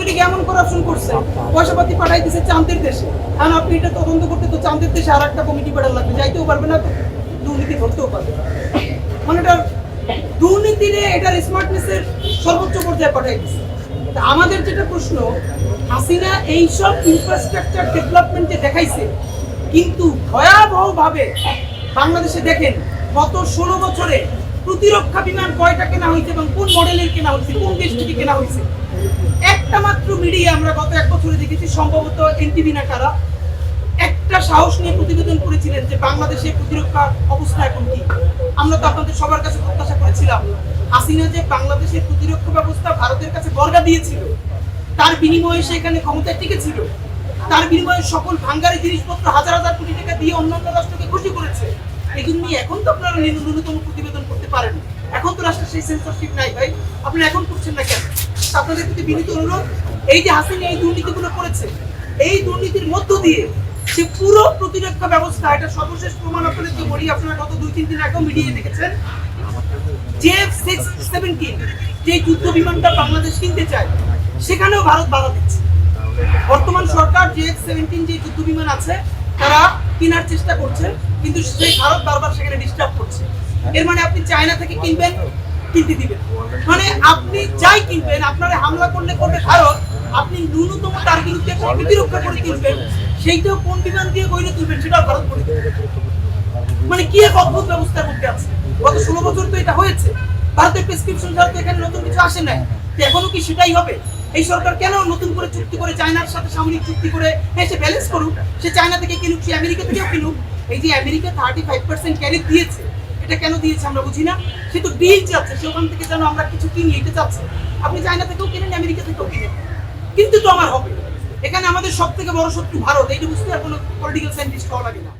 আওয়ামী লীগ এমন করাপশন করছে, পয়সাপাতি পাঠাই দিচ্ছে চাঁদের দেশে। কারণ আপনি এটা তদন্ত করতে তো চাঁদের দেশে আর একটা কমিটি পাঠানো লাগবে, যাইতেও পারবে না, দুর্নীতি ধরতেও পারবে না। মানে এটা দুর্নীতিরে এটার স্মার্টনেসের সর্বোচ্চ পর্যায়ে পাঠাই দিচ্ছে। আমাদের যেটা প্রশ্ন, হাসিনা এইসব ইনফ্রাস্ট্রাকচার ডেভেলপমেন্টে দেখাইছে, কিন্তু ভয়াবহভাবে বাংলাদেশে দেখেন গত 16 বছরে প্রতিরক্ষা বিমান কয়টা কেনা হয়েছে এবং কোন মডেলের কেনা হয়েছে, কোন দেশ থেকে কেনা হয়েছে। একটা মাত্র মিডিয়া আমরা গত 1 বছরে দেখেছি, সম্ভবত এনটিভি না কারা, একটা সাহস নিয়ে প্রতিবেদন করেছিলেন যে বাংলাদেশের প্রতিরক্ষা অবস্থা এখন কি। আমরা তো আপনাদের সবার কাছে প্রত্যাশা করেছিলাম হাসিনা যে বাংলাদেশের প্রতিরক্ষা ব্যবস্থা ভারতের কাছে বর্গা দিয়েছিল, তার বিনিময়ে সে এখানে ক্ষমতায় টিকেছিল, তার বিনিময়ে সকল ভাঙ্গারি জিনিসপত্র হাজার হাজার কোটি টাকা দিয়ে অন্যান্য রাষ্ট্রকে খুশি করেছে। এগুলো নিয়ে এখন তো আপনারা ন্যূনতম প্রতিবেদন করতে পারেন। এখন তো রাষ্ট্রের সেই সেন্সরশিপ নাই ভাই, আপনারা এখন করছেন না কেন? আপনাদের প্রতি বিনীত অনুরোধ, এই যে হাসিনা এই দুর্নীতিগুলো করেছে, এই দুর্নীতির মধ্য দিয়ে সে পুরো প্রতিরক্ষা ব্যবস্থা, এটা সর্বশেষ প্রমাণ আপনাদেরকে বলি, আপনারা গত 2-3 দিন আগেও মিডিয়ায় দেখেছেন, F-16-17 যে যুদ্ধ বিমানটা বাংলাদেশ কিনতে চায়, সেখানেও ভারত বাধা দিচ্ছে। বর্তমান সরকার F-17 যে যুদ্ধ বিমান আছে তারা কেনার চেষ্টা করছে, কিন্তু সেই ভারত বারবার সেখানে ডিস্টার্ব করছে। এর মানে আপনি চায়না থেকে কিনবেন, কিনতে দিবেন, মানে আপনি যাই কিনবেন, আপনারা হামলা করলে করবে ভারত, আপনি ন্যূনতম তার বিরুদ্ধে প্রতিরক্ষা করে কিনবেন, সেইটাও কোন বিমান দিয়ে বইরে তুলবেন সেটাও ভারত করে দেবে। মানে কি এক অদ্ভুত ব্যবস্থার মধ্যে আছে। গত 16 বছর তো এটা হয়েছে, ভারতের প্রেসক্রিপশন ছাড়া তো এখানে নতুন কিছু আসে নাই। এখনো কি সেটাই হবে? এই সরকার কেন নতুন করে চুক্তি করে চায়নার সাথে সামরিক চুক্তি করে সে ব্যালেন্স করুক, সে চায়না থেকে কিনুক, সে আমেরিকা থেকেও কিনুক। এই যে আমেরিকা 35% ট্যারিফ দিয়েছে, এটা কেন দিয়েছে আমরা বুঝি না। সে তো ডিল চাচ্ছে, সে ওখান থেকে যেন আমরা কিছু কিনি এটা চাচ্ছে। আপনি চায়না থেকেও কিনেন, আমেরিকা থেকেও কিনেন, কিন্তু তো আমার হবে। এখানে আমাদের সব থেকে বড় শত্রু ভারত, এইটা বুঝতে আর কোনো পলিটিক্যাল সায়েন্টিস্ট হওয়া লাগে না।